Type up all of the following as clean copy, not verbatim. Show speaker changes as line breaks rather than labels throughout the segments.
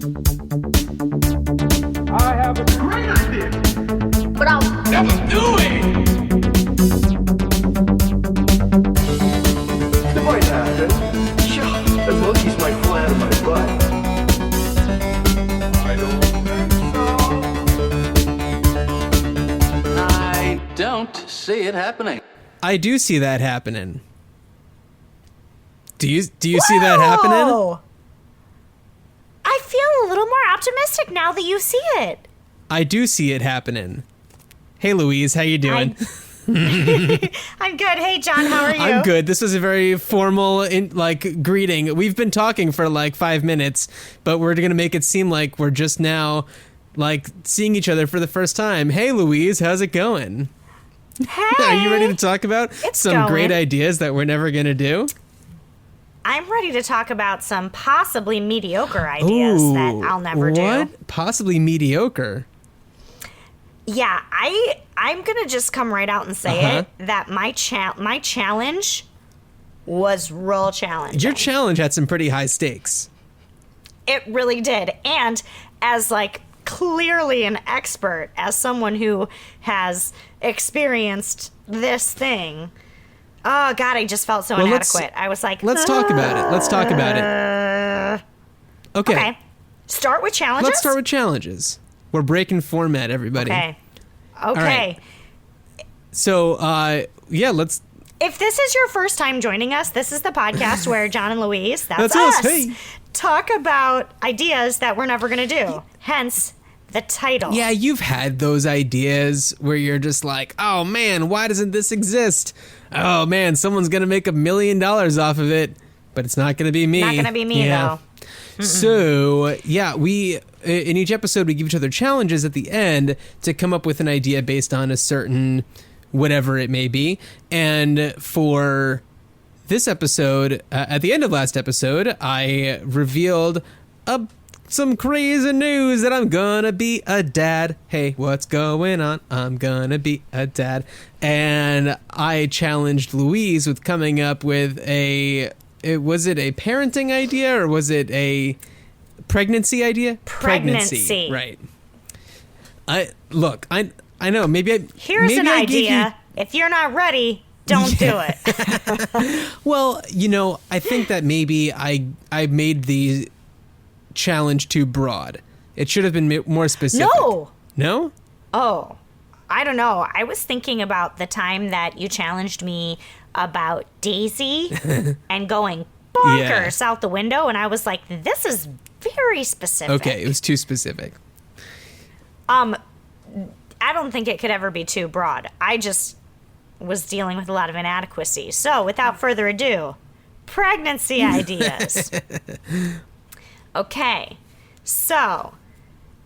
I have a great idea, but I'll never do it. It might happen. Sure, the monkeys might fly out of my butt. I don't think so.
I don't see it happening.
I do see that happening. Do you see that happening?
I feel a little more optimistic now that you see it.
I do see it happening. Hey, Louise, how you doing?
I'm good. Hey, John, how are you?
I'm good. This was a very formal, greeting. We've been talking for 5 minutes, but we're gonna make it seem like we're just now, seeing each other for the first time. Hey, Louise, how's it going?
Hey.
Are you ready to talk about some great
going.
ideas that we're never gonna do?
I'm ready to talk about some possibly mediocre ideas that I'll never do.
What? Possibly mediocre?
Yeah, I'm gonna just come right out and say it that my challenge was real challenging.
Your challenge had some pretty high stakes.
It really did, and as clearly an expert, as someone who has experienced this thing. Oh God, I just felt so inadequate. I was like,
let's talk about it. Let's talk about it. Okay.
Start with challenges.
Let's start with challenges. We're breaking format, everybody.
Okay.
Right. So, let's.
If this is your first time joining us, this is the podcast where John and Louise, that's
us,
us,
hey,
talk about ideas that we're never going to do. Hence the title.
Yeah, you've had those ideas where you're just like, oh man, why doesn't this exist? Oh man, someone's going to make $1 million off of it, but it's not going to be me.
Not going to be me, though. Mm-mm.
So, in each episode, we give each other challenges at the end to come up with an idea based on a certain whatever it may be. And for this episode, at the end of last episode, I revealed some crazy news that I'm gonna be a dad. Hey, what's going on? I'm gonna be a dad. And I challenged Louise with coming up with was it a parenting idea or was it a pregnancy idea?
Pregnancy.
Right. I know.
Here's an idea. If you're not ready, don't do it.
Well, I think that maybe I made the challenge too broad. It should have been more specific. No?
Oh, I don't know. I was thinking about the time that you challenged me about Daisy and going bonkers out the window, and I was like, this is very specific.
Okay, it was too specific.
I don't think it could ever be too broad. I just was dealing with a lot of inadequacy. So, without further ado, pregnancy ideas. Okay, so,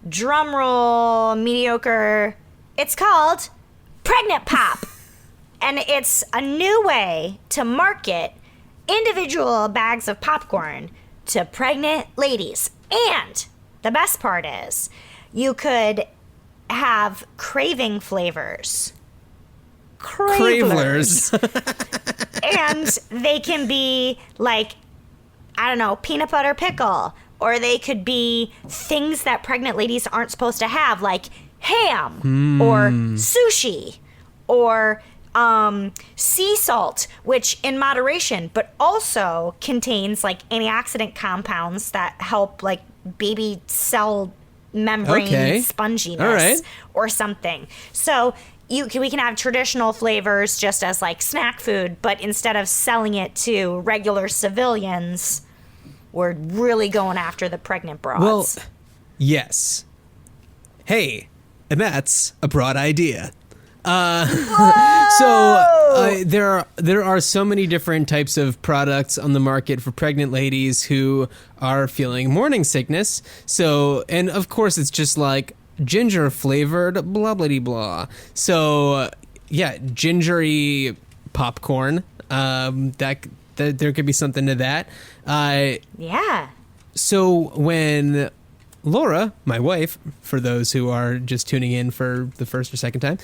drum roll, mediocre. It's called Pregnant Pop. And it's a new way to market individual bags of popcorn to pregnant ladies. And the best part is, you could have craving flavors.
Cravlers.
And they can be peanut butter pickle. Or they could be things that pregnant ladies aren't supposed to have, like ham or sushi or sea salt, which in moderation, but also contains antioxidant compounds that help baby cell membrane sponginess or something. So we can have traditional flavors just as snack food, but instead of selling it to regular civilians, we're really going after the pregnant broads.
Well, yes. Hey, and that's a broad idea. There are so many different types of products on the market for pregnant ladies who are feeling morning sickness. So, and of course, it's just ginger flavored, blah blah blah. So, gingery popcorn. That there could be something to that. So when Laura, my wife, for those who are just tuning in for the first or second time,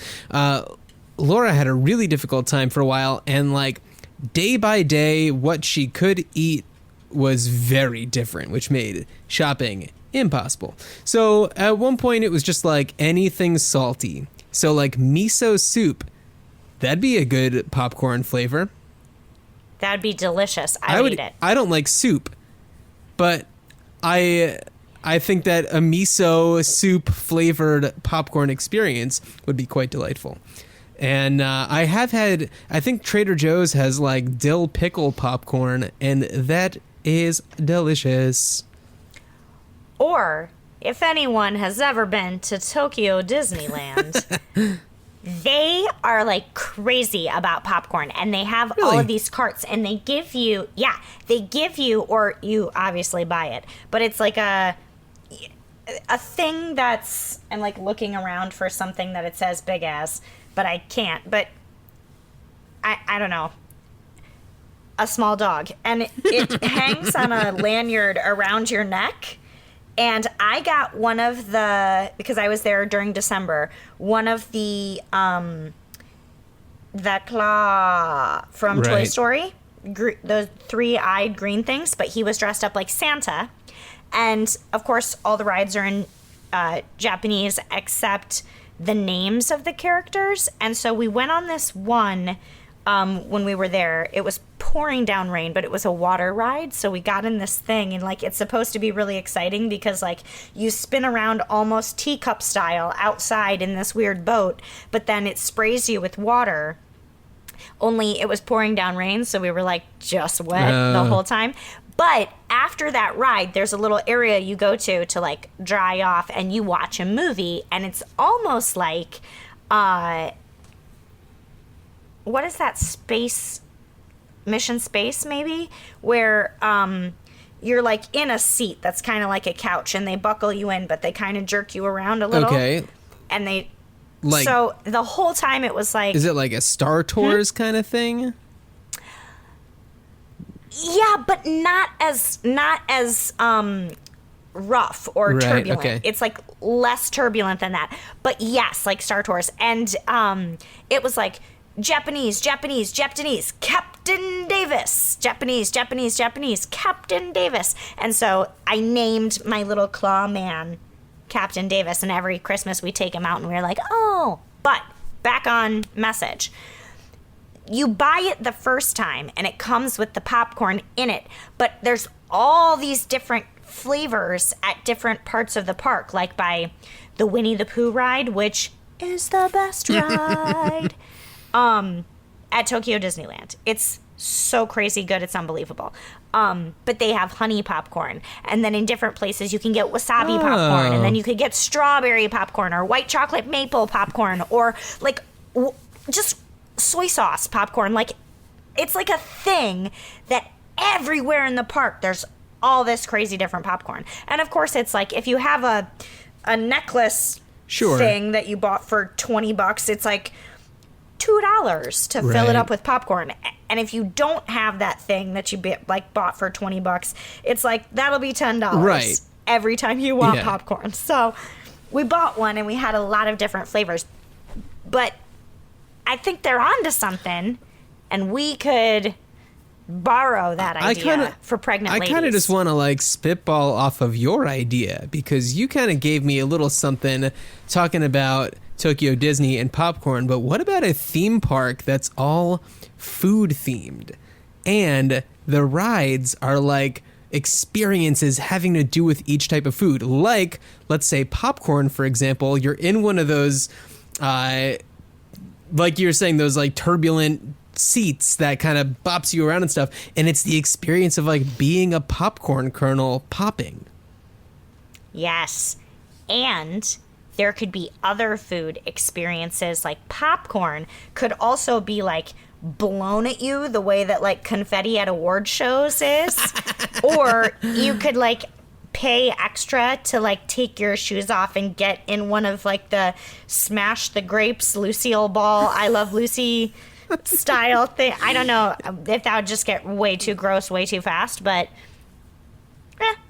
Laura had a really difficult time for a while, and day by day, what she could eat was very different, which made shopping impossible. So at one point it was just like anything salty. So like miso soup, that'd be a good popcorn flavor.
That would be delicious. I would eat it.
I don't like soup, but I think that a miso soup flavored popcorn experience would be quite delightful. And I think Trader Joe's has like dill pickle popcorn, and that is delicious.
Or if anyone has ever been to Tokyo Disneyland, they are like crazy about popcorn, and they have all of these carts, and they give you, or you obviously buy it, but it's like a thing that's, I'm like looking around for something that it says big as, but I can't, but I don't know. A small dog, and it hangs on a lanyard around your neck. And I got one of the, because I was there during December, one of the claw from Toy Story, the three-eyed green things, but he was dressed up like Santa. And of course, all the rides are in Japanese except the names of the characters. And so we went on this one when we were there. It was pouring down rain, but it was a water ride. So we got in this thing, and like it's supposed to be really exciting because like you spin around almost teacup style outside in this weird boat, but then it sprays you with water. Only it was pouring down rain, so we were like just wet the whole time. But after that ride, there's a little area you go to like dry off, and you watch a movie, and it's almost like what is that, Mission Space maybe, where you're like in a seat that's kind of like a couch, and they buckle you in, but they kind of jerk you around a little. Okay. And they like, so the whole time it was like,
is it like a Star Tours kind of thing?
Yeah, but not as rough or turbulent. Okay. It's like less turbulent than that. But yes, like Star Tours. And it was like Japanese, Captain Davis. Japanese, Captain Davis. And so I named my little claw man Captain Davis, and every Christmas we take him out and we're like, oh. But back on message. You buy it the first time, and it comes with the popcorn in it. But there's all these different flavors at different parts of the park, like by the Winnie the Pooh ride, which is the best ride, at Tokyo Disneyland. It's so crazy good, it's unbelievable. But they have honey popcorn, and then in different places you can get wasabi popcorn, and then you could get strawberry popcorn or white chocolate maple popcorn, or like just soy sauce popcorn. Like it's like a thing that everywhere in the park there's all this crazy different popcorn. And of course it's like if you have a necklace thing that you bought for $20, it's like $2 to fill it up with popcorn. And if you don't have that thing that you bought for $20, it's like that'll be $10 every time you want popcorn. So we bought one, and we had a lot of different flavors, but I think they're onto something, and we could borrow that idea for pregnant ladies.
I kind of just want to like spitball off of your idea, because you kind of gave me a little something talking about Tokyo Disney and popcorn, but what about a theme park that's all food themed, and the rides are like experiences having to do with each type of food? Like, let's say popcorn, for example, you're in one of those like you're saying, those like turbulent seats that kind of bops you around and stuff, and it's the experience of like being a popcorn kernel popping.
Yes. And there could be other food experiences, like popcorn could also be like blown at you the way that like confetti at award shows is. Or you could like pay extra to like take your shoes off and get in one of like the Smash the Grapes Lucille Ball I Love Lucy style thing. I don't know if that would just get way too gross way too fast, but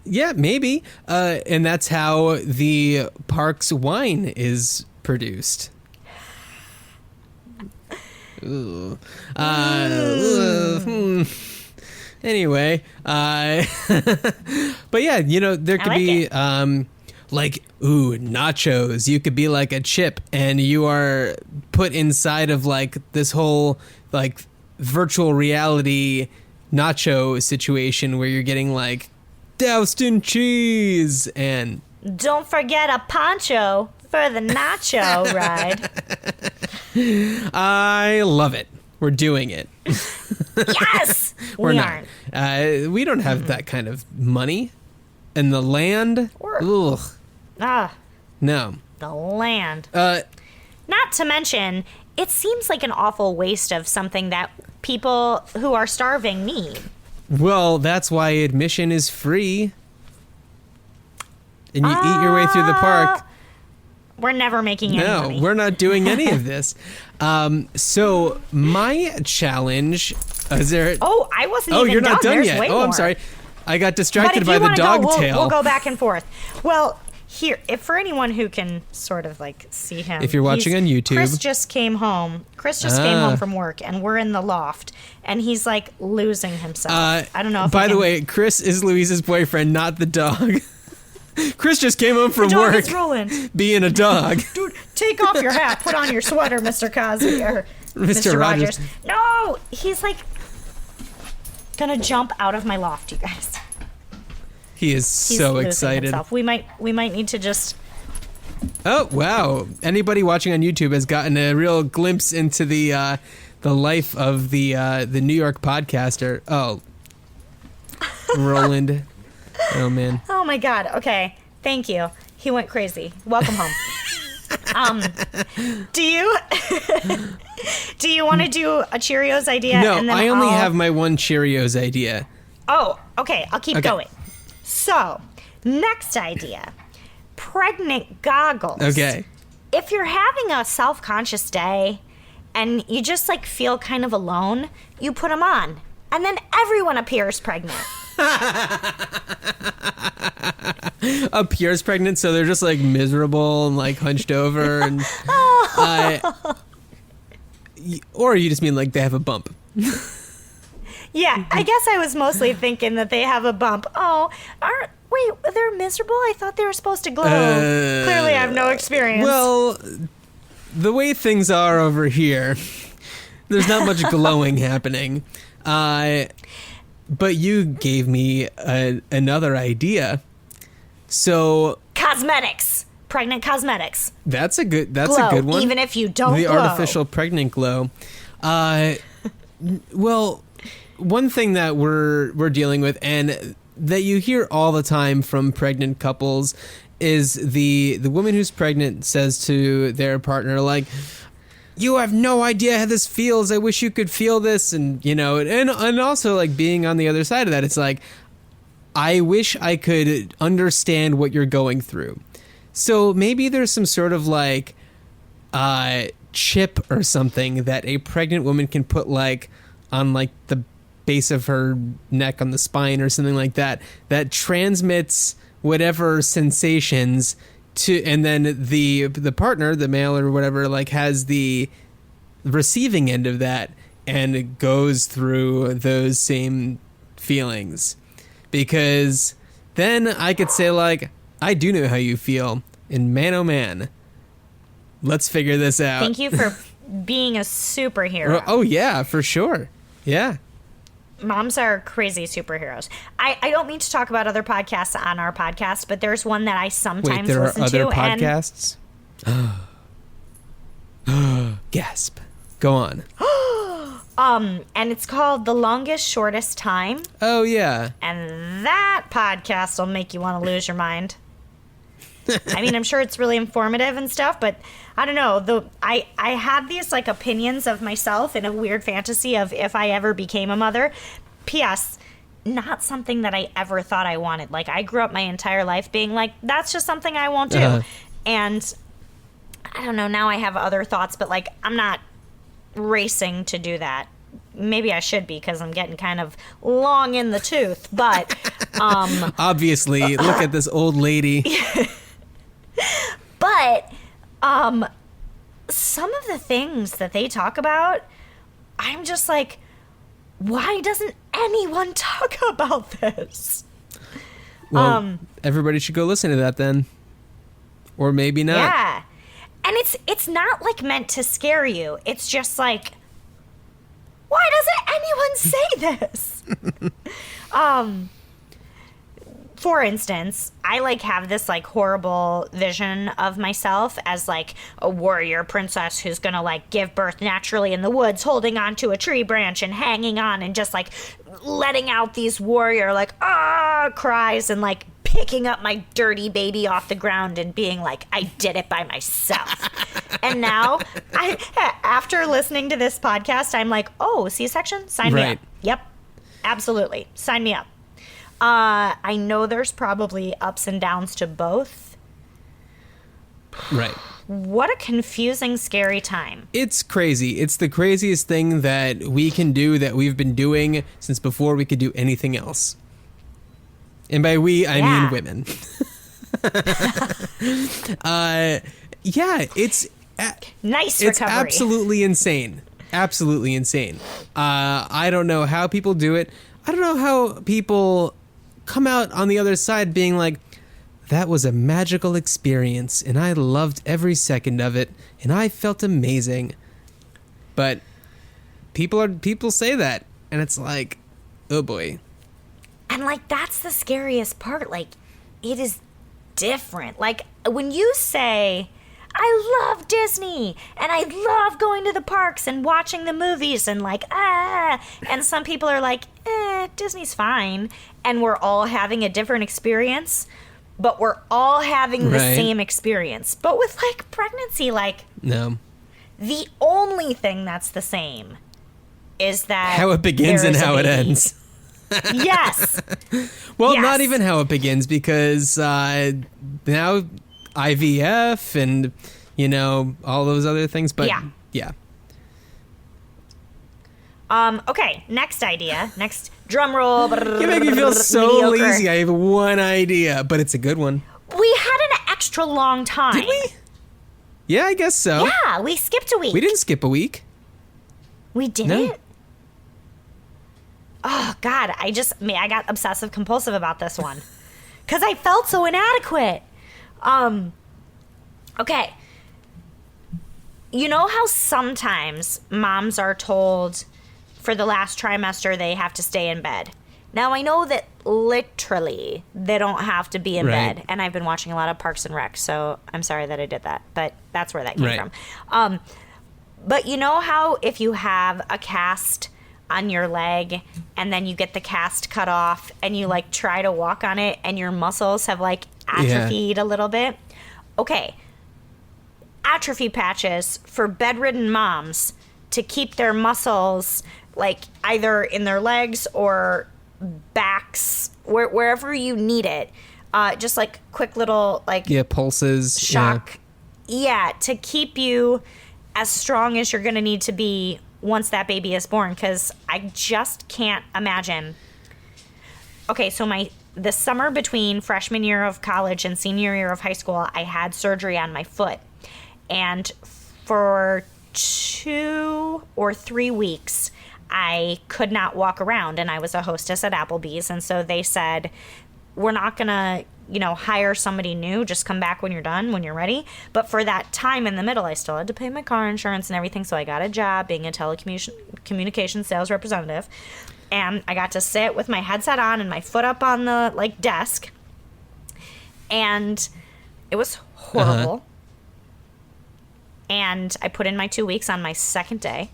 yeah, maybe. And that's how the park's wine is produced. Ooh. Anyway, but yeah, there could be like, nachos. You could be like a chip, and you are put inside of like this whole like virtual reality nacho situation where you're getting like doused in cheese and
don't forget a poncho for the nacho ride.
I love it. We're doing it.
Yes,
We're
we
not.
aren't.
We don't have that kind of money, and the land. Ugh, no.
The land.
Uh,
Not to mention, it seems like an awful waste of something that people who are starving need.
Well, that's why admission is free. And you eat your way through the park.
We're never making any money.
No, we're not doing any of this. So my challenge is there.
Oh, I wasn't even done.
Oh, you're not done
There's
yet.
way
Oh, I'm
more.
sorry. I got
But
distracted
if
by
you
the
wanna
dog
go,
tail.
we'll go back and forth. Well, here, if for anyone who can sort of like see him,
If you're watching on YouTube.
Chris just came home. Chris just came home from work, and we're in the loft, and he's like losing himself. I don't know. If
By
you
the
can-
way, Chris is Louise's boyfriend, not the dog. Chris just came home from
the dog
work
is rolling.
being a dog.
Dude, take off your hat. Put on your sweater, Mr. Cosby or
Mr. Rogers.
No, he's like gonna jump out of my loft, you guys.
He is
He's
so
losing
excited.
himself. We might need to just.
Oh, wow. Anybody watching on YouTube has gotten a real glimpse into the life of the New York podcaster. Oh. Roland. Oh, man.
Oh my God. Okay. Thank you. He went crazy. Welcome home. Do you want to do a Cheerios idea?
No,
and then
I only
I'll-
have my one Cheerios idea.
Oh, okay. I'll keep
Okay.
going. So, next idea. Pregnant goggles.
Okay.
If you're having a self-conscious day and you just like feel kind of alone, you put them on. And then everyone appears pregnant.
Appears pregnant, so they're just like miserable and like hunched over, and or you just mean like they have a bump.
Yeah, I guess I was mostly thinking that they have a bump. Oh, wait, they're miserable? I thought they were supposed to glow. Clearly, I have no experience.
Well, the way things are over here, there's not much glowing happening. But you gave me another idea. So
Cosmetics. Pregnant cosmetics.
that's a good
Glow,
one.
even if you don't
The
glow.
artificial pregnant glow. Well, one thing that we're dealing with, and that you hear all the time from pregnant couples, is the woman who's pregnant says to their partner, like, you have no idea how this feels. I wish you could feel this. And, and also like being on the other side of that, it's like, I wish I could understand what you're going through. So maybe there's some sort of like chip or something that a pregnant woman can put like on like the base of her neck, on the spine or something like that, that transmits whatever sensations to, and then the partner, the male or whatever, like has the receiving end of that and it goes through those same feelings. Because then I could say like, I do know how you feel, and man oh man, let's figure this out.
Thank you for being a superhero.
Oh yeah, for sure. Yeah.
Moms are crazy superheroes. I don't mean to talk about other podcasts on our podcast, but there's one that I sometimes
Wait, there are
listen
other
to.
podcasts? Gasp. Go on.
And it's called The Longest Shortest Time.
Oh yeah.
And that podcast will make you want to lose your mind. I mean, I'm sure it's really informative and stuff, but I don't know. I have these like opinions of myself in a weird fantasy of if I ever became a mother. P.S. Not something that I ever thought I wanted. Like, I grew up my entire life being like, that's just something I won't do.
Uh-huh.
And I don't know, now I have other thoughts, but like, I'm not racing to do that. Maybe I should be, because I'm getting kind of long in the tooth, but
Obviously, look at this old lady.
but some of the things that they talk about, I'm just like, why doesn't anyone talk about this?
Well, everybody should go listen to that then. Or maybe not.
Yeah. And it's not like meant to scare you. It's just like, why doesn't anyone say this? For instance, I like have this like horrible vision of myself as like a warrior princess who's gonna like give birth naturally in the woods, holding onto a tree branch and hanging on and just like letting out these warrior like cries and like picking up my dirty baby off the ground and being like, I did it by myself. And now after listening to this podcast, I'm like, oh, C-section? Sign me up. Yep. Absolutely. Sign me up. I know there's probably ups and downs to both.
Right.
What a confusing, scary time.
It's crazy. It's the craziest thing that we can do, that we've been doing since before we could do anything else. And by we, I mean women. It's
nice recovery.
It's absolutely insane. Absolutely insane. I don't know how people do it. I don't know how people come out on the other side being like, that was a magical experience and I loved every second of it and I felt amazing. But people say that and it's like, oh boy.
And like, that's the scariest part. Like, it is different. Like, when you say, I love Disney and I love going to the parks and watching the movies and like, and some people are like, Disney's fine. And we're all having a different experience, but we're all having the same experience. But with like pregnancy, like,
no,
the only thing that's the same is that
how it begins and how it ends.
Yes.
Well, yes. Not even how it begins, because now IVF and, you know, all those other things. But yeah.
Okay, next idea. Next drum roll.
You make me feel so lazy. I have one idea, but it's a good one.
We had an extra long time.
Did we? Yeah, I guess so.
Yeah, we skipped a week.
We didn't skip a week.
We didn't? No. Oh, God, I got obsessive compulsive about this one. Because I felt so inadequate. Okay. You know how sometimes moms are told for the last trimester they have to stay in bed? Now, I know that literally they don't have to be in bed. And I've been watching a lot of Parks and Rec, so I'm sorry that I did that. But that's where that came from. But you know how if you have a cast on your leg and then you get the cast cut off and you like try to walk on it and your muscles have like atrophied a little bit? Okay. Atrophy patches for bedridden moms to keep their muscles like either in their legs or backs, wherever you need it. Just like quick little like
pulses,
shock. Yeah, to keep you as strong as you're going to need to be once that baby is born, because I just can't imagine. Okay, so the summer between freshman year of college and senior year of high school, I had surgery on my foot. And for 2 or 3 weeks, I could not walk around, and I was a hostess at Applebee's, and so they said, we're not going to, hire somebody new. Just come back when you're done, when you're ready. But for that time in the middle, I still had to pay my car insurance and everything, so I got a job being a telecommunications sales representative. And I got to sit with my headset on and my foot up on the, desk. And it was horrible. And I put in my 2 weeks on my second day.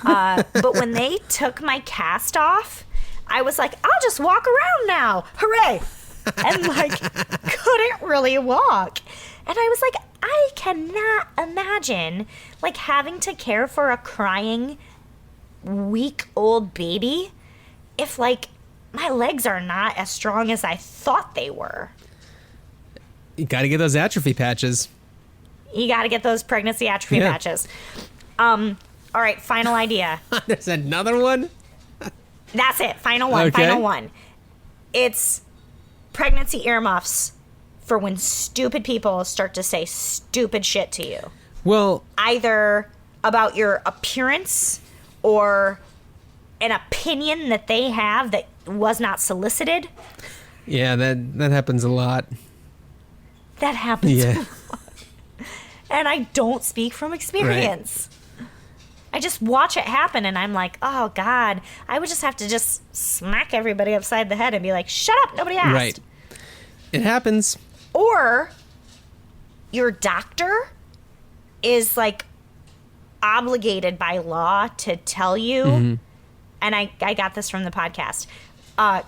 But when they took my cast off, I was like, I'll just walk around now. Hooray. And, couldn't really walk. And I was like, I cannot imagine, having to care for a crying, week-old baby if, my legs are not as strong as I thought they were.
You got to get those atrophy patches.
You got to get those pregnancy atrophy patches. All right, final idea.
There's another one?
That's it. Final one. Okay. Final one. It's pregnancy earmuffs for when stupid people start to say stupid shit to you.
Well,
either about your appearance or an opinion that they have that was not solicited.
Yeah, that happens a lot.
That happens
Yeah.
a lot. And I don't speak from experience. Right. I just watch it happen, and I'm like, oh, God. I would just have to just smack everybody upside the head and be like, shut up, nobody asked.
Right. It happens.
Or your doctor is, like, obligated by law to tell you, and I got this from the podcast,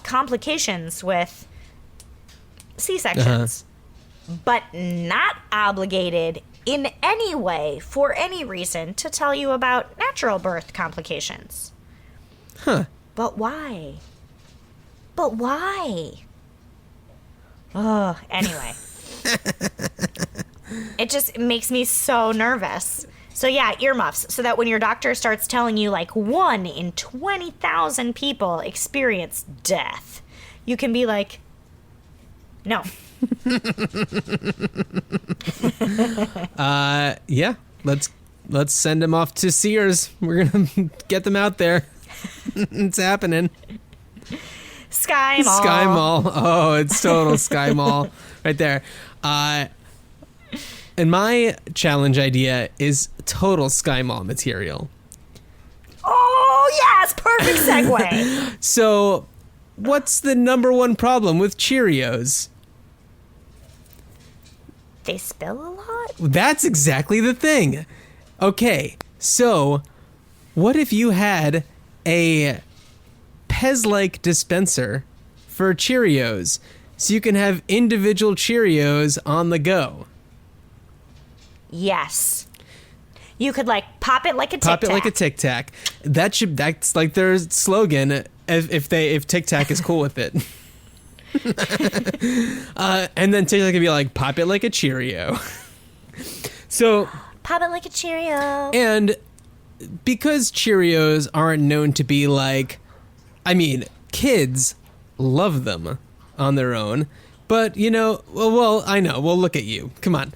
complications with C-sections, but not obligated in any way, for any reason, to tell you about natural birth complications.
Huh.
But why? But why? Oh, anyway. It just makes me so nervous. So yeah, earmuffs. So that when your doctor starts telling you like 1 in 20,000 people experience death, you can be like, no.
Yeah. Let's send them off to Sears. We're gonna get them out there. It's happening.
Skymall.
Skymall. Oh, it's total Skymall right there. And my challenge idea is total Skymall material.
Oh, yes, perfect segue.
So, what's the number one problem with Cheerios?
They spill a lot?
That's exactly the thing. Okay, so what if you had a Pez-like dispenser for Cheerios so you can have individual Cheerios on the go?
Yes. You could like pop it like a Tic Tac.
Pop it like a Tic Tac. That's like their slogan if Tic Tac is cool with it. And then Tic Tac could be like, pop it like a Cheerio. So
pop it like a Cheerio.
And because Cheerios aren't known to be like, I mean, kids love them on their own, but you know, well, I know. Well, look at you. Come on.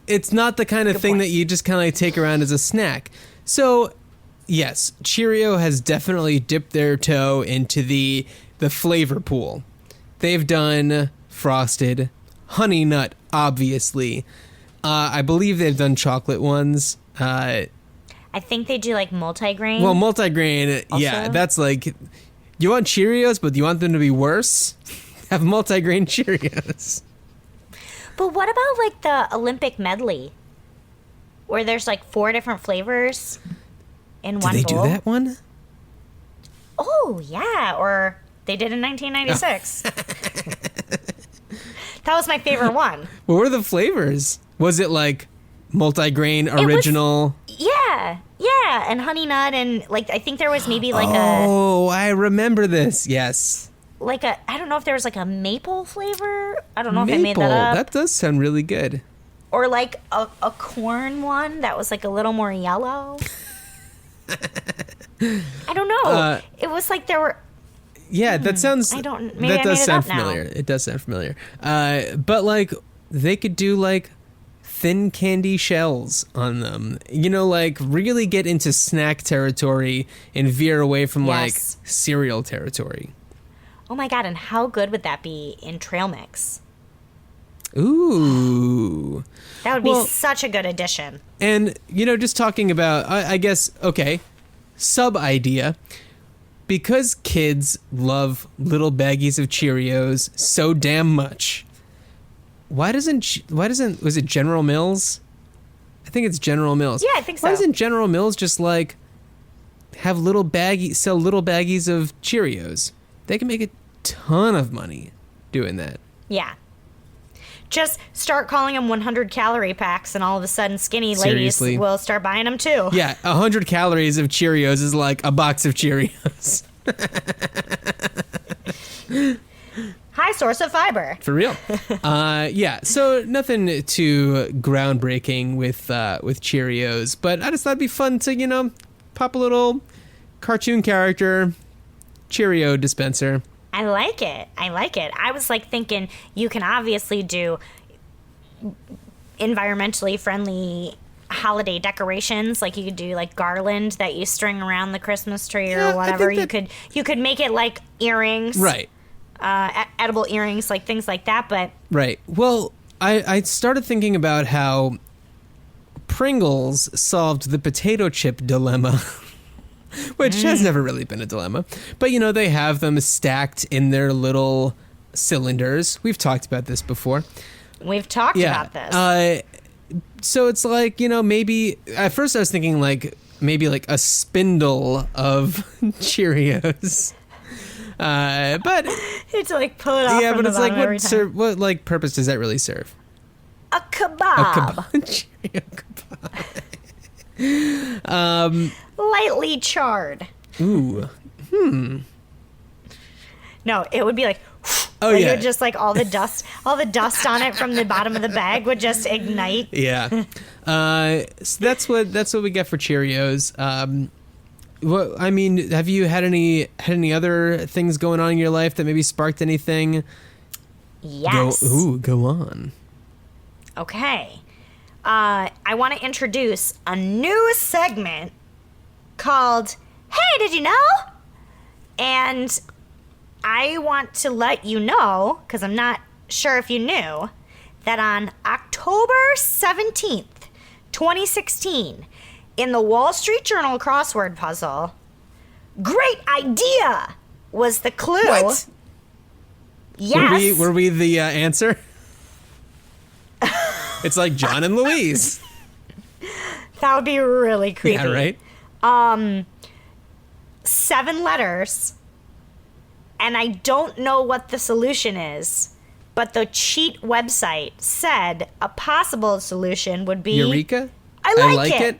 It's not the kind of
Good
thing
point.
that you just kind of like take around as a snack. So, yes, Cheerio has definitely dipped their toe into the flavor pool. They've done frosted, honey nut, obviously. I believe they've done chocolate ones.
I think they do like multigrain.
Well, multigrain,
Also?
yeah, that's like, you want Cheerios, but you want them to be worse? Have multigrain Cheerios.
But what about like the Olympic medley, where there's like 4 different flavors in one
Did they
bowl?
do that one?
Oh yeah, or they did in 1996. That was my favorite one.
What were the flavors? Was it like multigrain original?
Yeah, and honey nut, and like I think there was maybe like
Oh, I remember this. Yes.
I don't know if there was like a maple flavor. I don't know if I made
Maple.
that up.
That does sound really good.
Or like a corn one that was like a little more yellow. I don't know. It was like there were.
Yeah, that sounds.
I don't. Maybe
that
I
does
made it
sound
up now.
familiar. It does sound familiar. But like they could do like thin candy shells on them. You know, like really get into snack territory and veer away from like
Yes.
cereal territory.
Oh my god! And how good would that be in trail mix?
Ooh.
That would be
Well-
such a good addition.
And, you know, just talking about, I guess, okay, sub idea. Because kids love little baggies of Cheerios so damn much, was it General Mills? I think it's General Mills.
Yeah, I think so.
Why doesn't General Mills just like sell little baggies of Cheerios? They can make a ton of money doing that.
Yeah. Just start calling them 100 calorie packs, and all of a sudden, skinny
Seriously.
ladies will start buying them too.
Yeah, 100 calories of Cheerios is like a box of Cheerios.
High source of fiber.
For real. Yeah, so nothing too groundbreaking with Cheerios, but I just thought it'd be fun to, you know, pop a little cartoon character Cheerio dispenser.
I like it. I was like thinking you can obviously do environmentally friendly holiday decorations. Like you could do like garland that you string around the Christmas tree or whatever. You could make it like earrings,
right?
Edible earrings, like things like that. But
right. Well, I started thinking about how Pringles solved the potato chip dilemma. Which has never really been a dilemma. But, you know, they have them stacked in their little cylinders. We've talked about this before.
We've talked about this.
So it's like, you know, maybe... At first I was thinking, like, maybe like a spindle of Cheerios. But...
It's like pull it off from the bottom every time.
What, like, purpose does that really serve?
A kebab.
Cheerio kebab.
Lightly charred.
Ooh.
No, it would be like...
Oh,
like
yeah.
It would just like all the dust on it from the bottom of the bag would just ignite.
Yeah. So that's what we get for Cheerios. What I mean, have you had any other things going on in your life that maybe sparked anything?
Yes.
Go on.
Okay. I want to introduce a new segment called Hey, Did You Know? And I want to let you know, because I'm not sure if you knew, that on October 17th, 2016, in the Wall Street Journal crossword puzzle, great idea was the clue.
What?
Yes.
Were we the answer? It's like Jon and Louise.
That would be really creepy.
Yeah, right?
7 letters, and I don't know what the solution is, but the cheat website said a possible solution would be...
Eureka?
I like
it.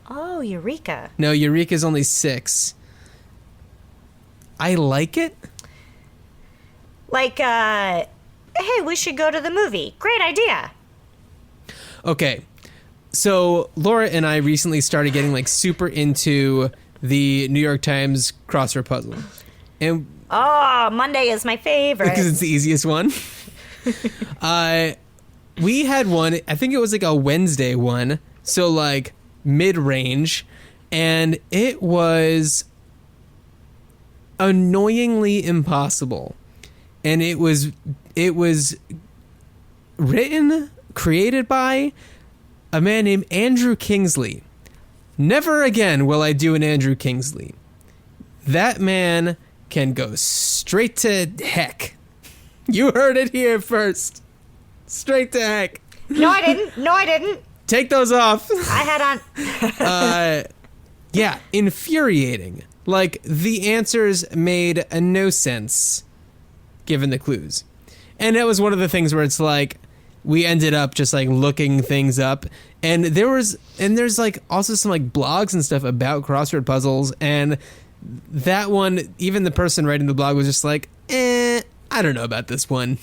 Oh, Eureka.
No, Eureka's only 6. I like it?
Like, hey, we should go to the movie. Great idea.
Okay. So Laura and I recently started getting like super into the New York Times crossword puzzle. And
Oh, Monday is my favorite.
because it's the easiest one. We had one, I think it was like a Wednesday one, so like mid-range, and it was annoyingly impossible. And it was created by a man named Andrew Kingsley. Never again will I do an Andrew Kingsley. That man can go straight to heck. You heard it here first. Straight to heck.
No, I didn't.
Take those off.
I had on...
Yeah, infuriating. Like, the answers made no sense given the clues. And it was one of the things where it's like, we ended up just like looking things up, and there's like also some like blogs and stuff about crossword puzzles, and that one, even the person writing the blog was just like, I don't know about this one.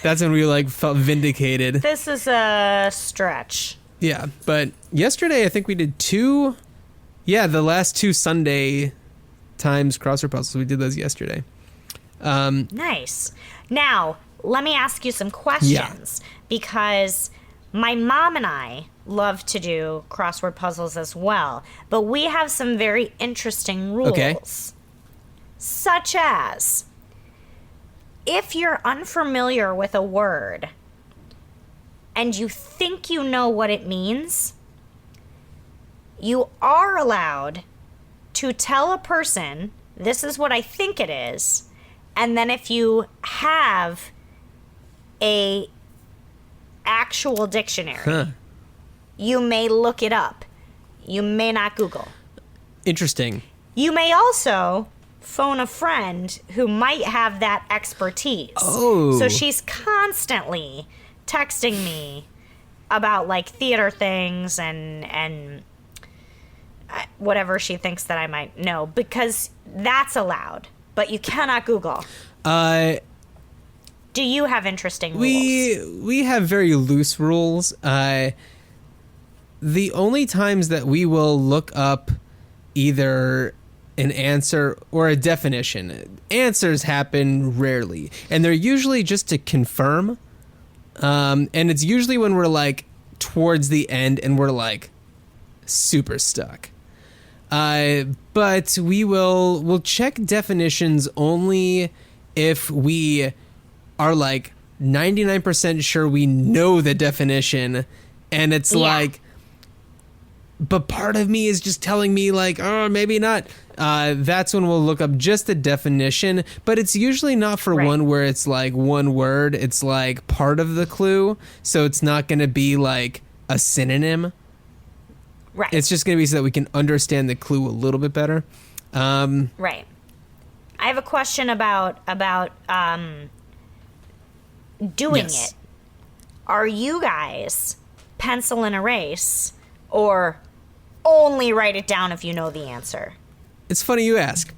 That's when we like felt vindicated.
This is a stretch.
Yeah, but yesterday I think we did the last 2 Sunday Times crossword puzzles. We did those yesterday.
Nice. Now, let me ask you some questions, because my mom and I love to do crossword puzzles as well, but we have some very interesting rules.
Okay.
Such as, if you're unfamiliar with a word and you think you know what it means, you are allowed to tell a person, this is what I think it is, and then if you have a actual dictionary, you may look it up. You may not Google.
Interesting.
You may also phone a friend who might have that expertise.
Oh.
So she's constantly texting me about like theater things and whatever she thinks that I might know, because that's allowed, but you cannot Google. Do you have interesting rules?
We have very loose rules. The only times that we will look up either an answer or a definition, answers happen rarely, and they're usually just to confirm. And it's usually when we're like, towards the end and we're like super stuck. But we'll check definitions only if we are like 99% sure we know the definition, and it's like, but part of me is just telling me like, oh, maybe not. That's when we'll look up just the definition, but it's usually not for one where it's like one word. It's like part of the clue, so it's not going to be like a synonym.
Right.
It's just going to be so that we can understand the clue a little bit better.
Right. I have a question about doing it. Are you guys pencil and erase, or only write it down if you know the answer?
It's funny you ask.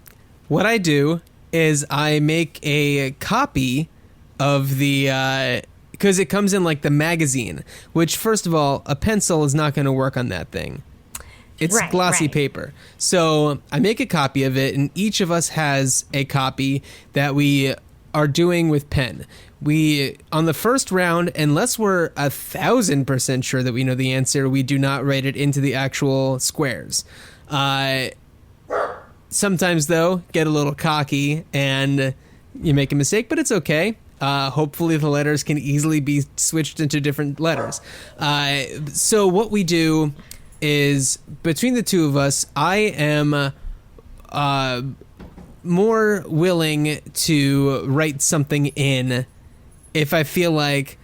What I do is I make a copy of the, because it comes in like the magazine, which first of all, a pencil is not going to work on that thing. It's glossy paper. So I make a copy of it, and each of us has a copy that we are doing with pen. We, on the first round, unless we're 1,000% sure that we know the answer, we do not write it into the actual squares. Sometimes, though, get a little cocky and you make a mistake, but it's okay. Hopefully the letters can easily be switched into different letters. So what we do is, between the two of us, I am more willing to write something in if I feel like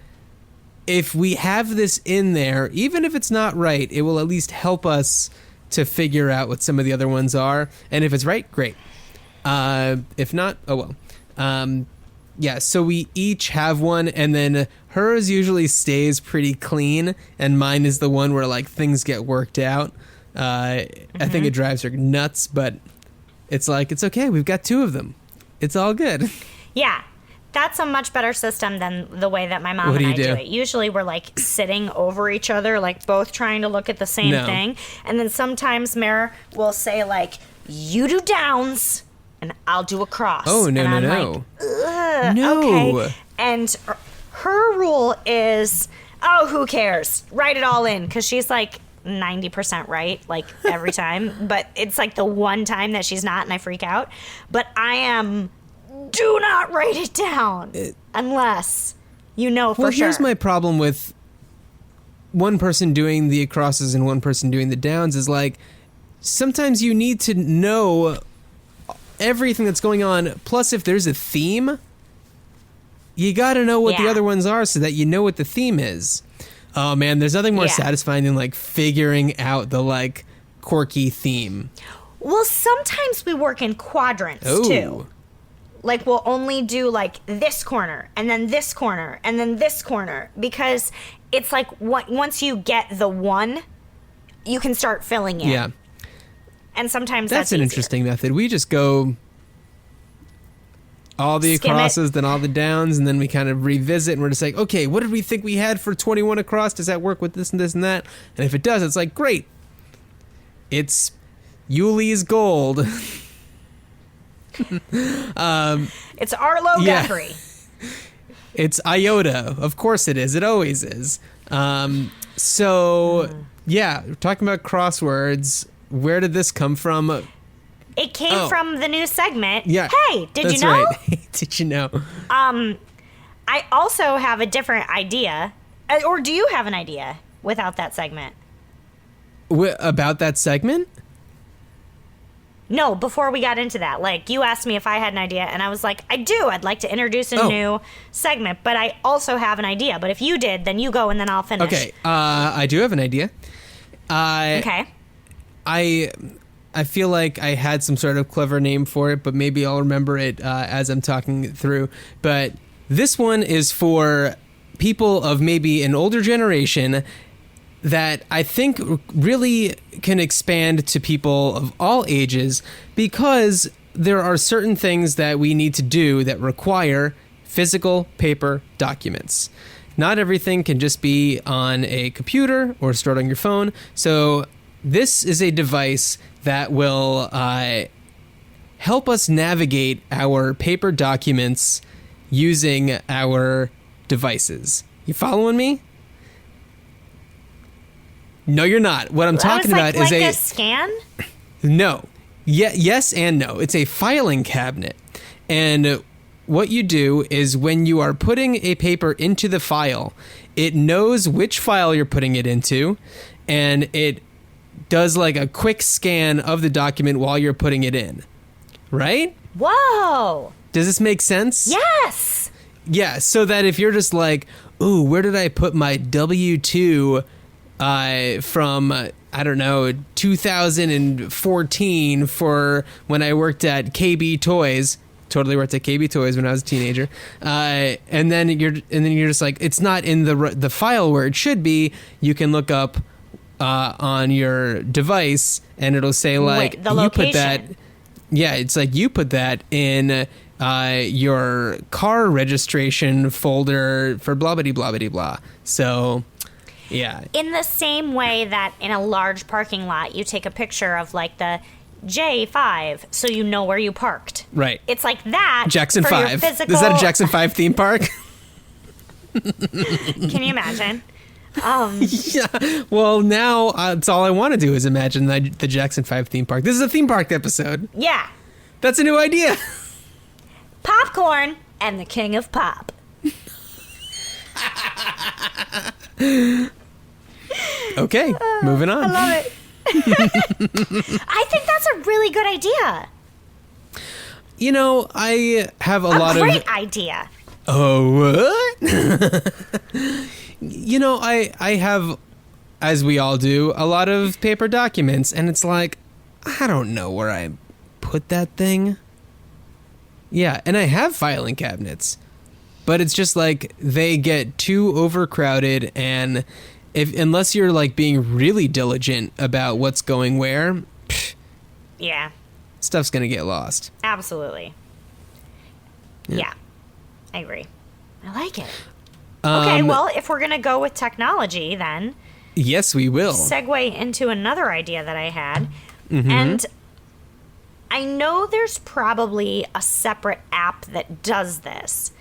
if we have this in there, even if it's not right, it will at least help us to figure out what some of the other ones are. And if it's right, great. If not, oh well. Yeah, so we each have one, and then hers usually stays pretty clean, and mine is the one where like things get worked out. I think it drives her nuts, but it's like, it's okay, we've got two of them. It's all good.
Yeah. That's a much better system than the way that my mom and I do it. Usually we're like sitting over each other, like both trying to look at the same thing. And then sometimes Mare will say like, you do downs and I'll do a cross.
Oh, no,
and
no.
Like,
no.
Okay. And her rule is, oh, who cares? Write it all in. Because she's like 90% right, like every time. But it's like the one time that she's not, and I freak out. But I am... do not write it down unless you know for sure. Well,
here's my problem with one person doing the acrosses and one person doing the downs is like, sometimes you need to know everything that's going on. Plus, if there's a theme, you got to know what the other ones are so that you know what the theme is. Oh man, there's nothing more satisfying than like figuring out the like quirky theme.
Well, sometimes we work in quadrants too. Like, we'll only do, like, this corner, and then this corner, and then this corner. Because it's like, once you get the one, you can start filling in.
Yeah.
And sometimes
that's an
easier.
Interesting method. We just go all the acrosses, then all the downs, and then we kind of revisit, and we're just like, okay, what did we think we had for 21 across? Does that work with this and this and that? And if it does, it's like, great. It's Yuli's gold.
It's Arlo Guthrie.
It's Iota. Of course it is. It always is. So, yeah, we're talking about crosswords. Where did this come from?
It came from the new segment.
Yeah.
Hey, did you know?
Right. Did you know?
I also have a different idea. Or do you have an idea without that segment?
About that segment?
No, before we got into that, like, you asked me if I had an idea, and I was like, I do. I'd like to introduce a new segment, but I also have an idea. But if you did, then you go, and then I'll finish.
Okay, I do have an idea.
Okay.
I feel like I had some sort of clever name for it, but maybe I'll remember it as I'm talking it through. But this one is for people of maybe an older generation that I think really can expand to people of all ages, because there are certain things that we need to do that require physical paper documents. Not everything can just be on a computer or stored on your phone. So this is a device that will help us navigate our paper documents using our devices. You following me? No, you're not. What I'm talking about is
a scan?
No. Yes and no. It's a filing cabinet. And what you do is when you are putting a paper into the file, it knows which file you're putting it into, and it does like a quick scan of the document while you're putting it in. Right?
Whoa.
Does this make sense?
Yes.
Yeah, so that if you're just like, ooh, where did I put my W-2 from, I don't know, 2014 for when I worked at KB Toys. Totally worked at KB Toys when I was a teenager. And then you're just like, it's not in the file where it should be. You can look up on your device, and it'll say like,
the location.
You put that. Yeah, it's like you put that in your car registration folder for blah blah blah blah blah. So. Yeah.
In the same way that in a large parking lot, you take a picture of like the J5 so you know where you parked.
Right.
It's like that.
Jackson
for
5.
Your physical...
Is that a Jackson 5 theme park?
Can you imagine?
Yeah. Well, now it's all I want to do is imagine the Jackson 5 theme park. This is a theme park episode.
Yeah.
That's a new idea.
Popcorn and the king of pop.
Okay, moving on.
I love it. I think that's a really good idea.
You know, I have a lot of...
A great idea.
Oh, what? You know, I have, as we all do, a lot of paper documents, and it's like, I don't know where I put that thing. Yeah, and I have filing cabinets, but it's just like they get too overcrowded, and unless you're like being really diligent about what's going where,
Yeah.
Stuff's gonna get lost.
Absolutely. Yeah. I agree. I like it. Okay, well, if we're going to go with technology, then...
Yes, we will.
Segue into another idea that I had.
Mm-hmm.
And I know there's probably a separate app that does this.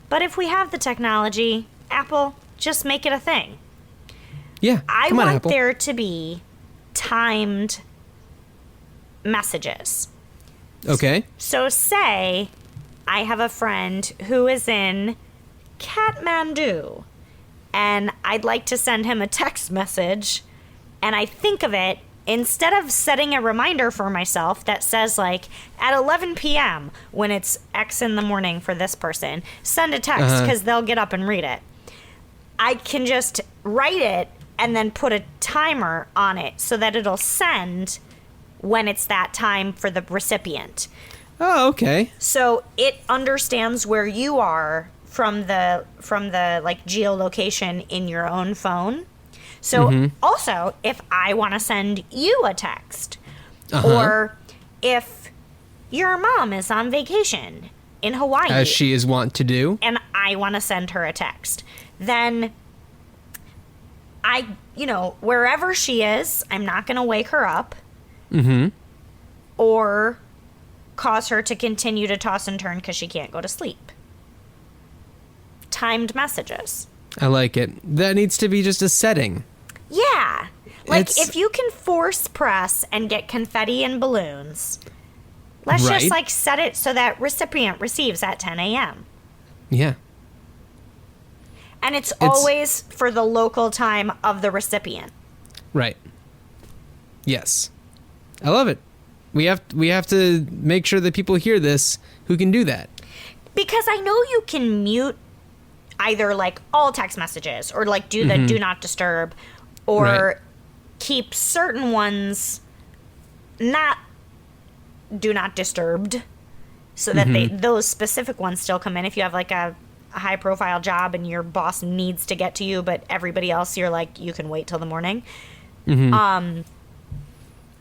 But if we have the technology, Apple, just make it a thing.
Yeah,
I
come on,
want
Apple.
there to be timed messages.
Okay.
So say I have a friend who is in Kathmandu, and I'd like to send him a text message, and I think of it, instead of setting a reminder for myself that says like at 11 p.m. when it's X in the morning for this person, send a text because they'll get up and read it. I can just write it and then put a timer on it so that it'll send when it's that time for the recipient.
Oh, okay.
So it understands where you are from the like geolocation in your own phone. So also, if I want to send you a text, or if your mom is on vacation in Hawaii,
as she is wont to do,
and I want to send her a text, then wherever she is, I'm not going to wake her up, or cause her to continue to toss and turn because she can't go to sleep. Timed messages.
I like it. That needs to be just a setting.
Yeah. Like, if you can force press and get confetti and balloons, let's just, like, set it so that recipient receives at 10 a.m.
Yeah.
And it's always for the local time of the recipient.
Right. Yes. I love it. We have to make sure that people hear this who can do that.
Because I know you can mute either, like, all text messages or, like, do the do not disturb, or keep certain ones not do not disturbed so that those specific ones still come in. If you have, like, a high profile job and your boss needs to get to you, but everybody else, you're like, you can wait till the morning.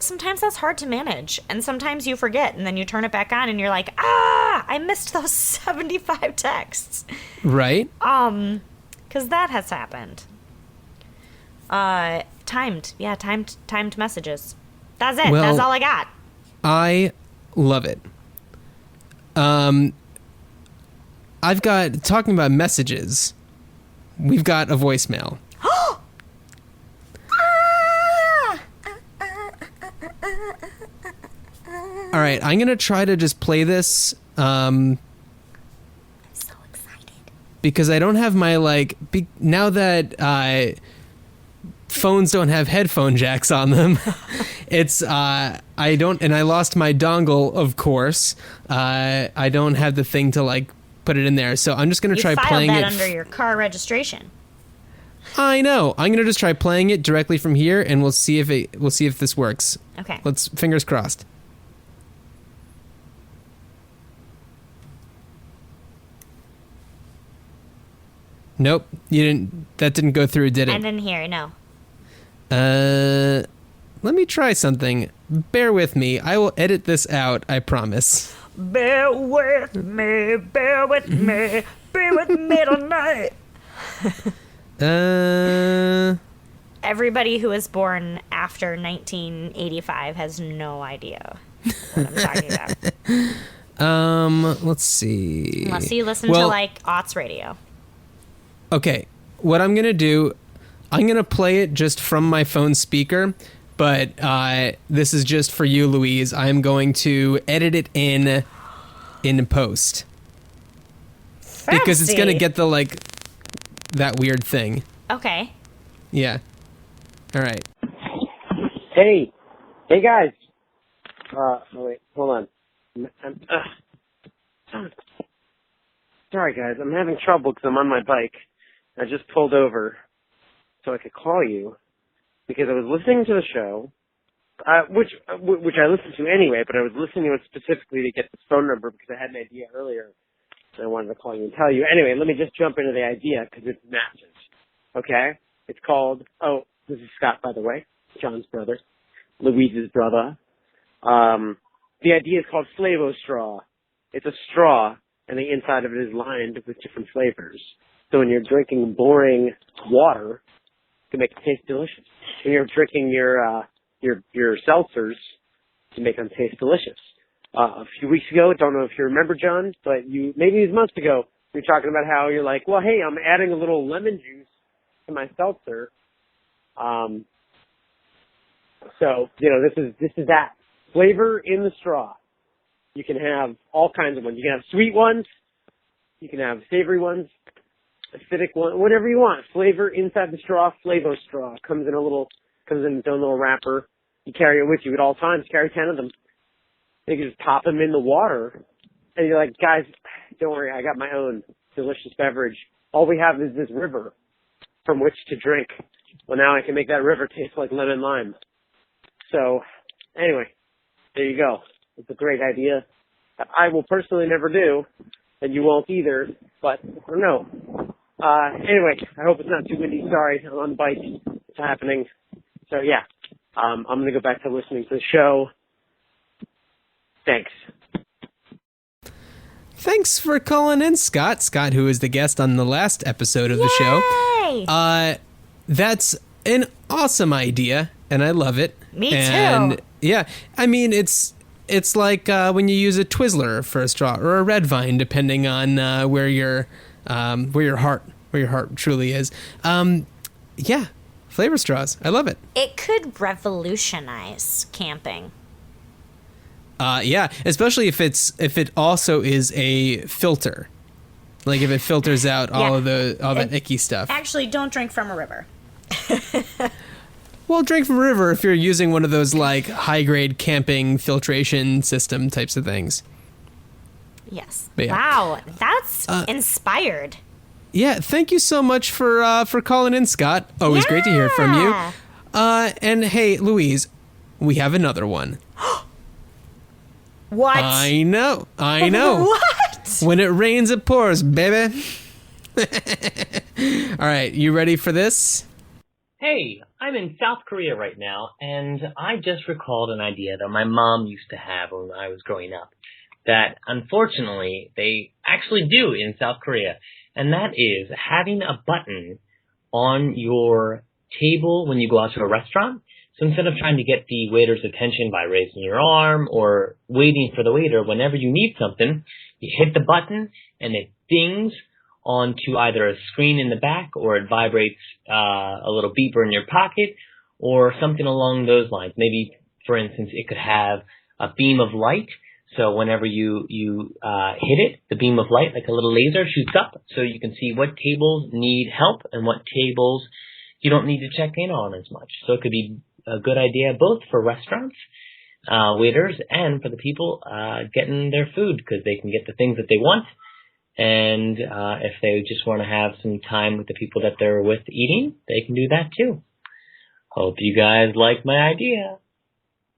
Sometimes that's hard to manage, and sometimes you forget, and then you turn it back on and you're like, I missed those 75 texts.
Right.
Because that has happened. Timed messages. That's it.
Well,
that's all I got.
I love it. I've got, talking about messages, we've got a voicemail. All right, I'm going to try to just play this.
I'm so excited.
Because I don't have my, now that phones don't have headphone jacks on them, it's, I lost my dongle, of course. I don't have the thing to, put it in there. So I'm just going to try playing it.
You filed that under your car registration.
I know. I'm going to just try playing it directly from here, and we'll see if this works.
Okay.
Fingers crossed. Nope, that didn't go through, did it?
I didn't hear, no.
Let me try something. Bear with me. I will edit this out, I promise.
Bear with me, bear with me, be with me tonight. Everybody who was born after 1985 has no idea what I'm talking about.
Let's see.
Unless you listen to aughts radio.
Okay, what I'm gonna do, I'm gonna play it just from my phone speaker, but this is just for you, Louise. I'm going to edit it in post.
Fancy.
Because it's gonna get the that weird thing.
Okay.
Yeah. All right.
Hey guys. Wait, hold on. Sorry guys, I'm having trouble because I'm on my bike. I just pulled over so I could call you because I was listening to the show, which I listened to anyway, but I was listening to it specifically to get this phone number because I had an idea earlier and I wanted to call you and tell you. Anyway, let me just jump into the idea because it's massive. Okay? It's called, this is Scott, by the way, John's brother, Louise's brother. The idea is called Flavo Straw. It's a straw, and the inside of it is lined with different flavors. So when you're drinking boring water, it can make it taste delicious. When you're drinking your seltzers, to make them taste delicious. A few weeks ago, don't know if you remember, John, but maybe it was months ago, you were talking about how you're like, well, hey, I'm adding a little lemon juice to my seltzer. So, this is that. Flavor in the straw. You can have all kinds of ones. You can have sweet ones. You can have savory ones, acidic one, whatever you want. Flavor inside the straw, Flavo Straw. Comes in its own little wrapper. You carry it with you at all times. Carry 10 of them. You can just pop them in the water. And you're like, guys, don't worry, I got my own delicious beverage. All we have is this river from which to drink. Well, now I can make that river taste like lemon lime. So, anyway, there you go. It's a great idea. I will personally never do, and you won't either, but I don't know. Anyway, I hope it's not too windy. Sorry, I'm on the bike. It's happening. So, yeah, I'm going to go back to listening to the show. Thanks.
Thanks for calling in, Scott. Scott, who is the guest on the last episode of the show. That's an awesome idea, and I love it.
Me
and,
too.
Yeah, I mean, it's like when you use a Twizzler for a straw or a Red Vine, depending on where your heart truly is. Yeah, flavor straws. I love it.
It could revolutionize camping.
Yeah, especially if it also is a filter, like if it filters out all that icky stuff.
Actually, don't drink from a river.
Well, drink from a river if you're using one of those high grade camping filtration system types of things.
Yes.
Yeah.
Wow, that's inspired.
Yeah, thank you so much for calling in, Scott. Always great to hear from you. And hey, Louise, we have another one.
What?
I know.
What?
When it rains, it pours, baby. All right, you ready for this?
Hey, I'm in South Korea right now, and I just recalled an idea that my mom used to have when I was growing up, that unfortunately they actually do in South Korea, and that is having a button on your table when you go out to a restaurant. So instead of trying to get the waiter's attention by raising your arm or waiting for the waiter, whenever you need something, you hit the button and it dings onto either a screen in the back, or it vibrates a little beeper in your pocket, or something along those lines. Maybe, for instance, it could have a beam of light. So whenever you hit it, the beam of light, like a little laser, shoots up, so you can see what tables need help and what tables you don't need to check in on as much. So it could be a good idea both for restaurants, waiters, and for the people getting their food, because they can get the things that they want. And if they just want to have some time with the people that they're with eating, they can do that too. Hope you guys like my idea.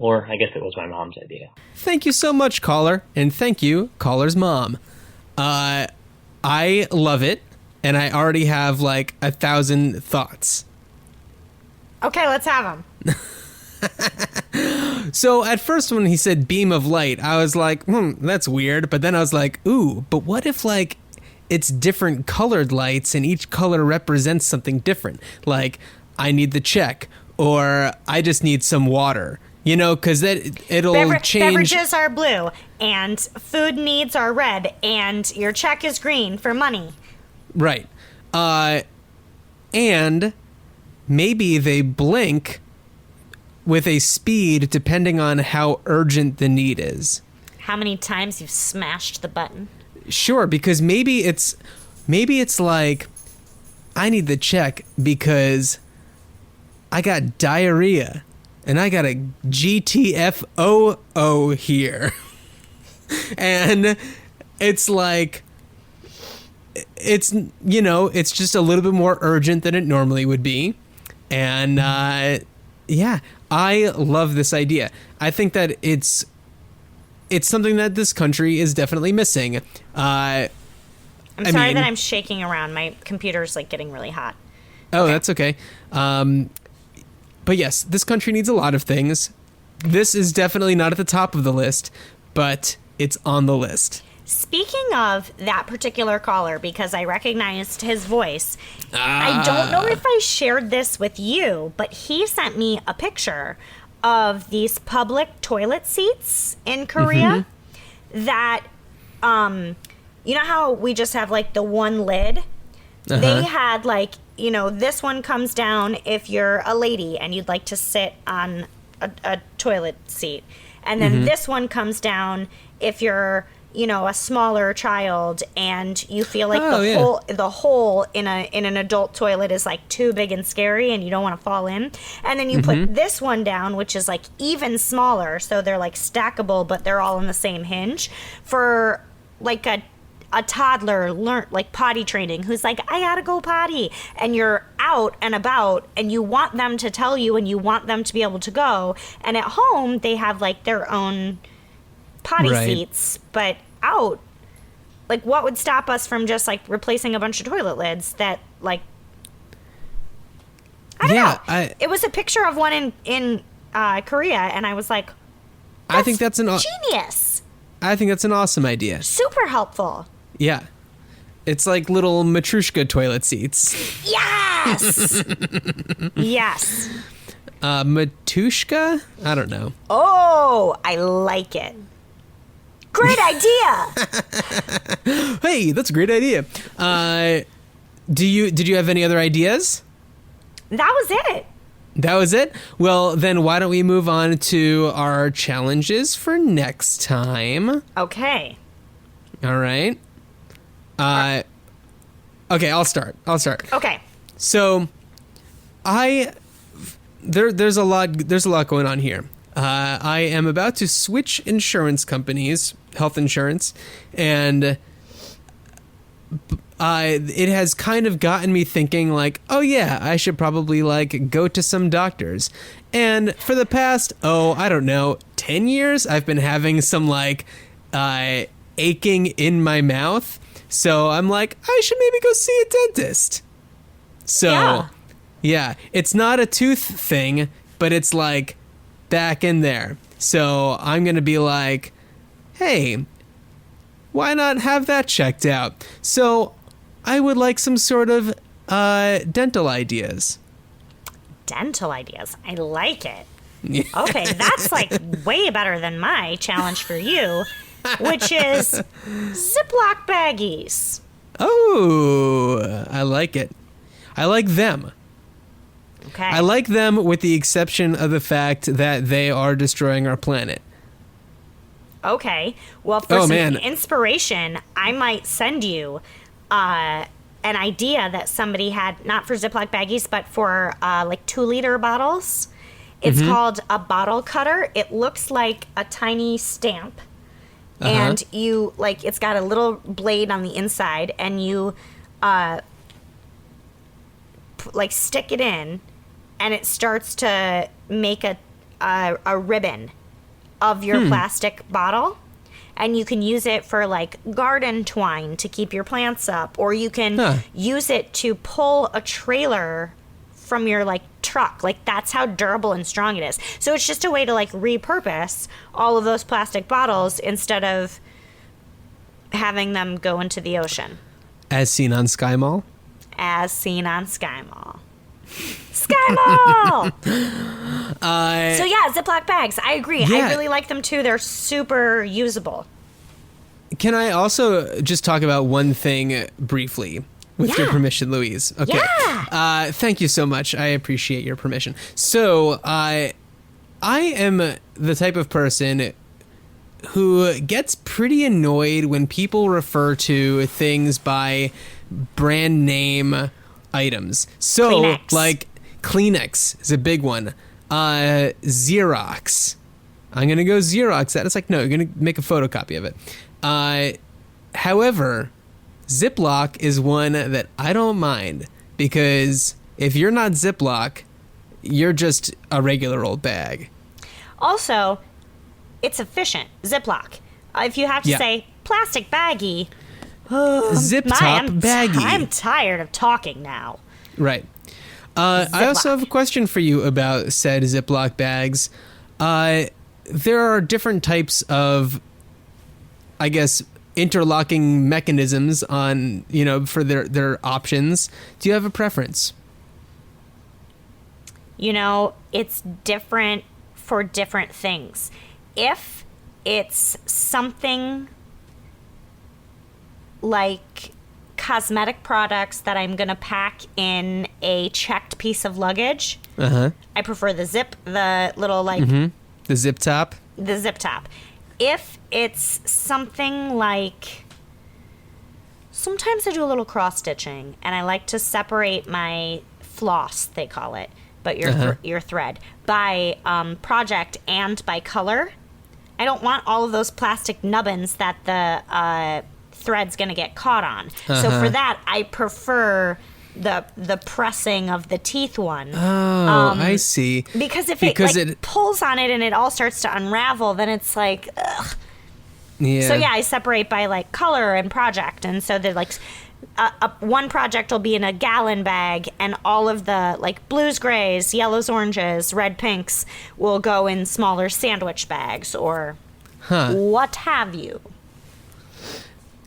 Or I guess it was my mom's idea.
Thank you so much, caller. And thank you, caller's mom. I love it. And I already have like 1,000 thoughts.
Okay, let's have them.
So at first when he said beam of light, I was like, that's weird. But then I was like, ooh, but what if like it's different colored lights and each color represents something different? Like I need the check, or I just need some water. You know, because it'll change.
Beverages are blue, and food needs are red, and your check is green for money.
Right. And maybe they blink with a speed depending on how urgent the need is.
How many times you've smashed the button?
Sure, because maybe it's like, I need the check because I got diarrhea. And I got a GTFOO here. And it's like, it's just a little bit more urgent than it normally would be. And yeah, I love this idea. I think that it's something that this country is definitely missing. I'm
sorry that I'm shaking around. My computer's like getting really hot.
Oh, okay. That's okay. But yes, this country needs a lot of things. This is definitely not at the top of the list, but it's on the list.
Speaking of that particular caller, because I recognized his voice, I don't know if I shared this with you, but he sent me a picture of these public toilet seats in Korea that, you know how we just have like the one lid? They had like, this one comes down if you're a lady and you'd like to sit on a toilet seat. And then this one comes down if you're, a smaller child and you feel like the hole in an adult toilet is like too big and scary and you don't want to fall in. And then you put this one down, which is like even smaller. So they're like stackable, but they're all on the same hinge for like a toddler like potty training who's like, I gotta go potty, and you're out and about and you want them to tell you and you want them to be able to go. And at home they have like their own potty seats, but out, like what would stop us from just like replacing a bunch of toilet lids that like I don't know. It was a picture of one in Korea and I was like,
I think that's
genius.
I think that's an awesome idea.
Super helpful.
Yeah. It's like little Matrushka toilet seats.
Yes! Yes.
Matushka? I don't know.
Oh, I like it. Great idea!
Hey, that's a great idea. Did you have any other ideas?
That was it.
That was it? Well, then why don't we move on to our challenges for next time?
Okay.
All right. Okay, I'll start.
Okay.
So, there's a lot going on here. I am about to switch insurance companies, health insurance, and it has kind of gotten me thinking like, oh yeah, I should probably like go to some doctors. And for the past, 10 years, I've been having some like aching in my mouth. So I'm like, I should maybe go see a dentist. So yeah, it's not a tooth thing, but it's like back in there. So I'm going to be like, hey, why not have that checked out? So I would like some sort of dental ideas.
Dental ideas. I like it. Okay, that's like way better than my challenge for you, which is Ziploc baggies.
Oh, I like it. I like them.
Okay.
I like them with the exception of the fact that they are destroying our planet.
Okay. Well, for
Oh,
some
man.
inspiration, I might send you an idea that somebody had, not for Ziploc baggies, but for like 2-liter bottles. It's called a bottle cutter. It looks like a tiny stamp. And you, like, it's got a little blade on the inside, and you, like, stick it in, and it starts to make a ribbon of your plastic bottle, and you can use it for like garden twine to keep your plants up, or you can use it to pull a trailer from your like truck. Like, that's how durable and strong it is. So it's just a way to like repurpose all of those plastic bottles instead of having them go into the ocean.
As seen on Skymall.
As seen on Skymall. Skymall! So yeah, Ziploc bags. I agree.
Yeah.
I really like them too. They're super usable.
Can I also just talk about one thing briefly? With your permission, Louise. Okay.
Yeah.
Thank you so much. I appreciate your permission. So, I am the type of person who gets pretty annoyed when people refer to things by brand name items. So,
Kleenex.
like, Kleenex is a big one. Xerox. I'm going to go Xerox that. It's like, no, you're going to make a photocopy of it. However, Ziploc is one that I don't mind, because if you're not Ziploc, you're just a regular old bag.
Also, it's efficient. Ziploc. If you have to say plastic baggie,
Zip top baggie.
I'm tired of talking now.
Right. I also have a question for you about said Ziploc bags. There are different types of, I guess, interlocking mechanisms on, for their options. Do you have a preference?
It's different for different things. If it's something like cosmetic products that I'm going to pack in a checked piece of luggage, I prefer the little like...
The zip top?
The zip top. If it's something like... Sometimes I do a little cross-stitching, and I like to separate my floss, they call it, but your thread, by project and by color. I don't want all of those plastic nubbins that the thread's going to get caught on. So for that, I prefer the pressing of the teeth one.
Oh, I see.
Because if it pulls on it and it all starts to unravel, then it's like, ugh.
Yeah.
So yeah, I separate by like color and project, and so they're like, one project will be in a gallon bag, and all of the like blues, grays, yellows, oranges, red, pinks will go in smaller sandwich bags or what have you.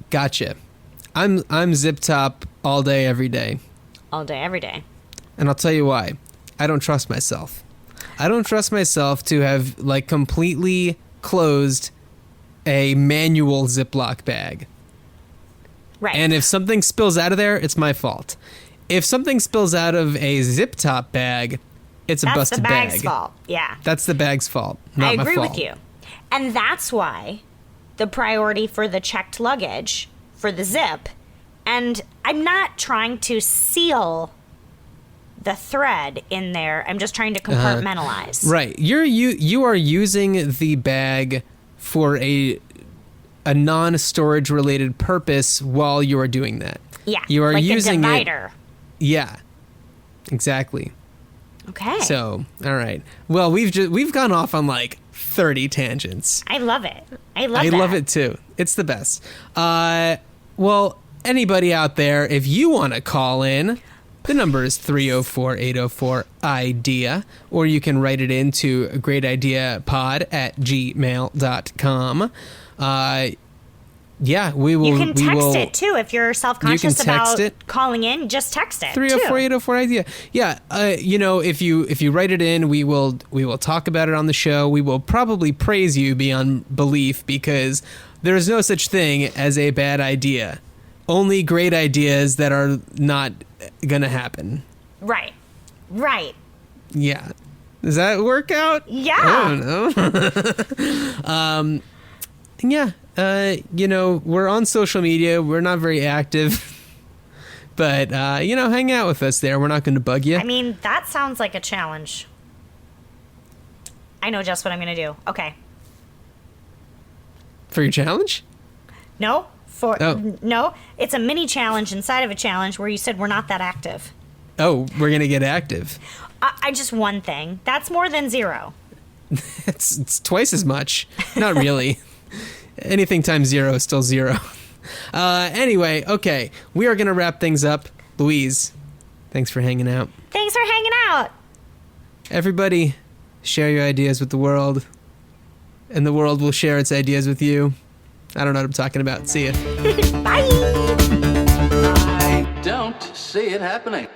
Gotcha. I'm zip top all day, every day.
All day, every day.
And I'll tell you why. I don't trust myself. I don't trust myself to have like completely closed a manual Ziploc bag.
Right.
And if something spills out of there, it's my fault. If something spills out of a zip top bag, it's a busted bag.
That's the bag's fault. Yeah.
That's the bag's fault, not my fault.
I agree with you. And that's why the priority for the checked luggage, for the zip, and I'm not trying to seal the thread in there. I'm just trying to compartmentalize.
Right. You are using the bag for a non-storage related purpose while you are doing that.
Yeah.
You are
like
using
a divider.
Yeah. Exactly.
Okay.
So, all right. Well, we've gone off on like 30 tangents.
I love it. I
love it too. It's the best. Well, anybody out there, if you want to call in, the number is 304-804-IDEA, or you can write it into greatideapod@gmail.com. Yeah, we will.
You can text it too if you're self-conscious about calling in. Just text it.
304-804-IDEA. Yeah, if you write it in, we will talk about it on the show. We will probably praise you beyond belief, because there is no such thing as a bad idea. Only great ideas that are not gonna happen.
Right.
Yeah. Does that work out?
Yeah.
I don't know. Yeah, we're on social media. We're not very active. But, hang out with us there. We're not going to bug you.
I mean, that sounds like a challenge. I know just what I'm going to do. Okay.
For your challenge?
No. No, it's a mini challenge inside of a challenge where you said we're not that active.
Oh, we're going to get active.
I just one thing. That's more than 0.
It's twice as much. Not really. Anything times 0 is still 0. Anyway, okay. We are going to wrap things up. Louise, thanks for hanging out.
Thanks for hanging out.
Everybody, share your ideas with the world. And the world will share its ideas with you. I don't know what I'm talking about. See ya.
Bye.
I don't see it happening.